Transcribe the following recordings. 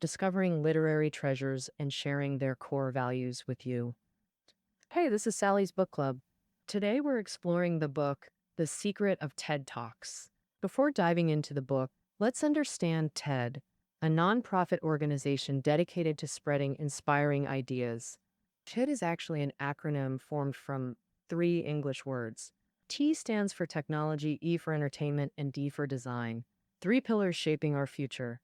discovering literary treasures and sharing their core values with you. Hey, this is Sally's Book Club. Today we're exploring the book, The Secret of TED Talks. Before diving into the book, let's understand TED, a nonprofit organization dedicated to spreading inspiring ideas. TED is actually an acronym formed from three English words. T stands for technology, E for entertainment, and D for design. Three pillars shaping our future.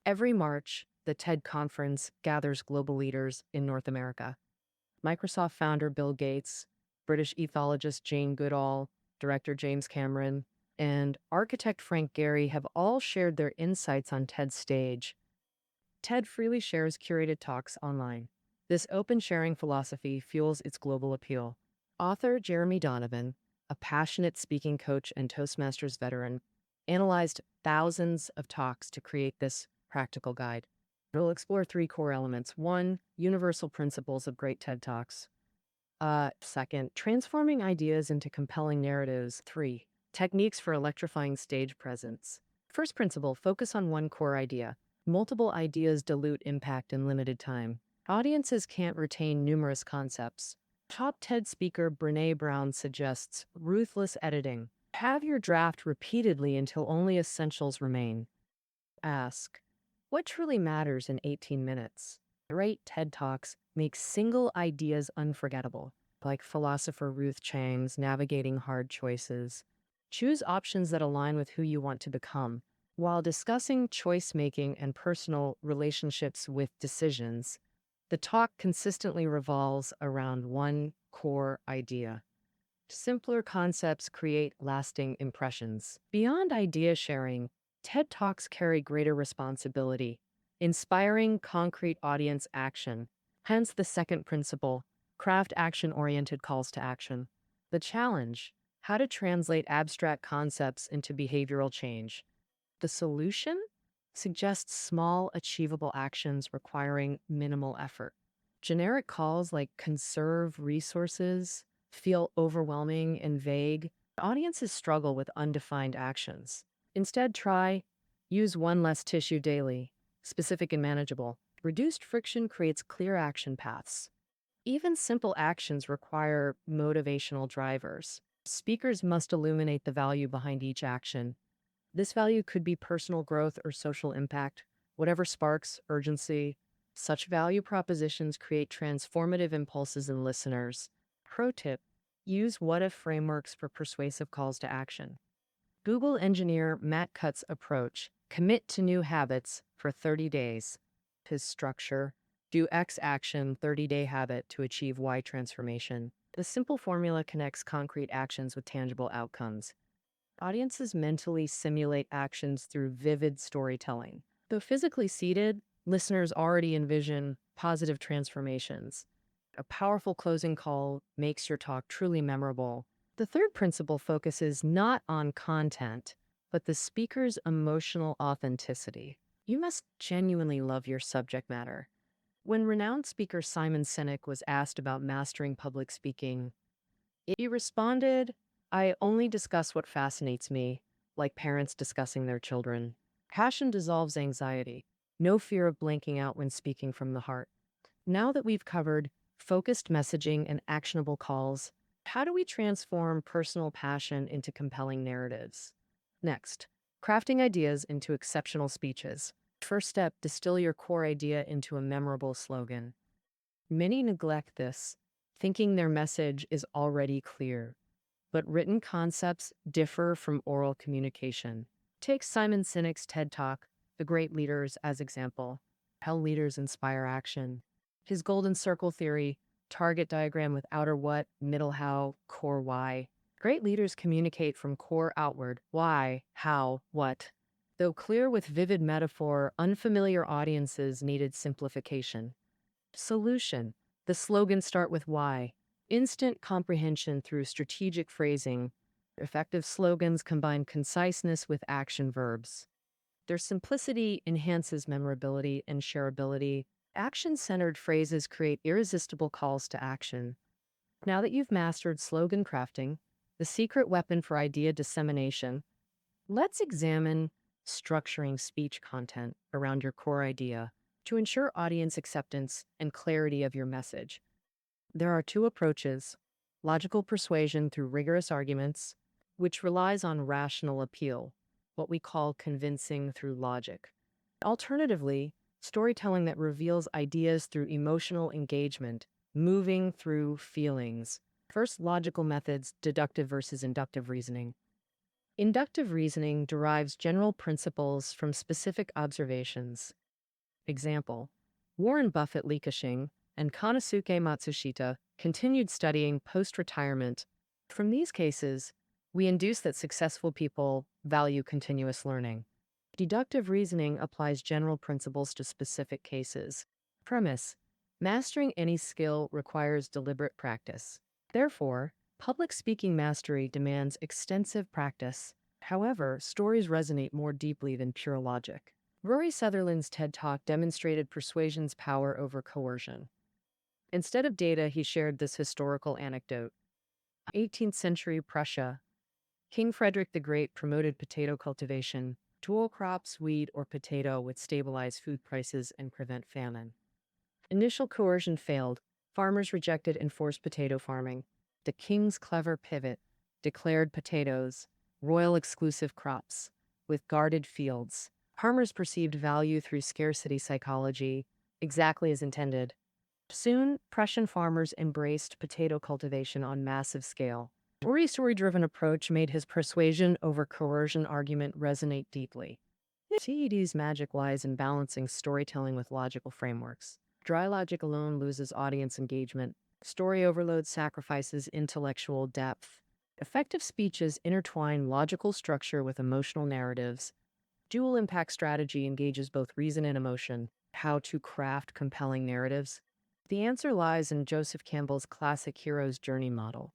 Every March, the TED conference gathers global leaders in North America. Microsoft founder Bill Gates, British ethologist Jane Goodall, director James Cameron, and architect Frank Gehry have all shared their insights on TED's stage. TED freely shares curated talks online. This open sharing philosophy fuels its global appeal. Author Jeremy Donovan, a passionate speaking coach and Toastmasters veteran, analyzed thousands of talks to create this practical guide. We'll explore three core elements. One, universal principles of great TED Talks. Second, transforming ideas into compelling narratives. Three, techniques for electrifying stage presence. First principle, focus on one core idea. Multiple ideas dilute impact in limited time. Audiences can't retain numerous concepts. Top TED speaker Brené Brown suggests ruthless editing. Have your draft repeatedly until only essentials remain. Ask, what truly matters in 18 minutes? Great TED Talks make single ideas unforgettable, like philosopher Ruth Chang's Navigating Hard Choices. Choose options that align with who you want to become, while discussing choice making and personal relationships with decisions. The talk consistently revolves around one core idea. Simpler concepts create lasting impressions. Beyond idea sharing, TED Talks carry greater responsibility, inspiring concrete audience action. Hence the second principle, craft action-oriented calls to action. The challenge, how to translate abstract concepts into behavioral change. The solution suggests small, achievable actions requiring minimal effort. Generic calls like conserve resources feel overwhelming and vague. Audiences struggle with undefined actions. Instead, try use one less tissue daily, specific and manageable. Reduced friction creates clear action paths. Even simple actions require motivational drivers. Speakers must illuminate the value behind each action. This value could be personal growth or social impact, whatever sparks urgency. Such value propositions create transformative impulses in listeners. Pro tip, use what-if frameworks for persuasive calls to action. Google engineer Matt Cutt's approach, commit to new habits for 30 days. His structure, do X action, 30-day habit to achieve Y transformation. The simple formula connects concrete actions with tangible outcomes. Audiences mentally simulate actions through vivid storytelling. Though physically seated, listeners already envision positive transformations. A powerful closing call makes your talk truly memorable. The third principle focuses not on content, but the speaker's emotional authenticity. You must genuinely love your subject matter. When renowned speaker Simon Sinek was asked about mastering public speaking, he responded, I only discuss what fascinates me, like parents discussing their children. Passion dissolves anxiety. No fear of blanking out when speaking from the heart. Now that we've covered focused messaging and actionable calls, how do we transform personal passion into compelling narratives? Next, crafting ideas into exceptional speeches. First step, distill your core idea into a memorable slogan. Many neglect this, thinking their message is already clear. But written concepts differ from oral communication. Take Simon Sinek's TED Talk, The Great Leaders, as example. How leaders inspire action. His golden circle theory, target diagram with outer what, middle how, core why. Great leaders communicate from core outward, why, how, what. Though clear with vivid metaphor, unfamiliar audiences needed simplification. Solution. The slogans start with why. Instant comprehension through strategic phrasing. Effective slogans combine conciseness with action verbs. Their simplicity enhances memorability and shareability. Action-centered phrases create irresistible calls to action. Now that you've mastered slogan crafting, the secret weapon for idea dissemination, let's examine structuring speech content around your core idea. to ensure audience acceptance and clarity of your message. There are two approaches: logical persuasion through rigorous arguments, which relies on rational appeal, what we call convincing through logic. Alternatively, storytelling that reveals ideas through emotional engagement, moving through feelings. First, logical methods: deductive versus inductive reasoning. Inductive reasoning derives general principles from specific observations. Example: Warren Buffett Likashing and Konosuke Matsushita continued studying post-retirement. From these cases, we induce that successful people value continuous learning. Deductive reasoning applies general principles to specific cases. Premise: mastering any skill requires deliberate practice. Therefore, public speaking mastery demands extensive practice. However, stories resonate more deeply than pure logic. Rory Sutherland's TED Talk demonstrated persuasion's power over coercion. Instead of data, he shared this historical anecdote. 18th century Prussia, King Frederick the Great promoted potato cultivation. Dual crops, wheat or potato, would stabilize food prices and prevent famine. Initial coercion failed. Farmers rejected enforced potato farming. The king's clever pivot declared potatoes royal exclusive crops with guarded fields. Farmers perceived value through scarcity psychology, exactly as intended. Soon, Prussian farmers embraced potato cultivation on massive scale. Rory's story-driven approach made his persuasion over coercion argument resonate deeply. TED's magic lies in balancing storytelling with logical frameworks. Dry logic alone loses audience engagement. Story overload sacrifices intellectual depth. Effective speeches intertwine logical structure with emotional narratives. Dual impact strategy engages both reason and emotion. How to craft compelling narratives? The answer lies in Joseph Campbell's classic hero's journey model.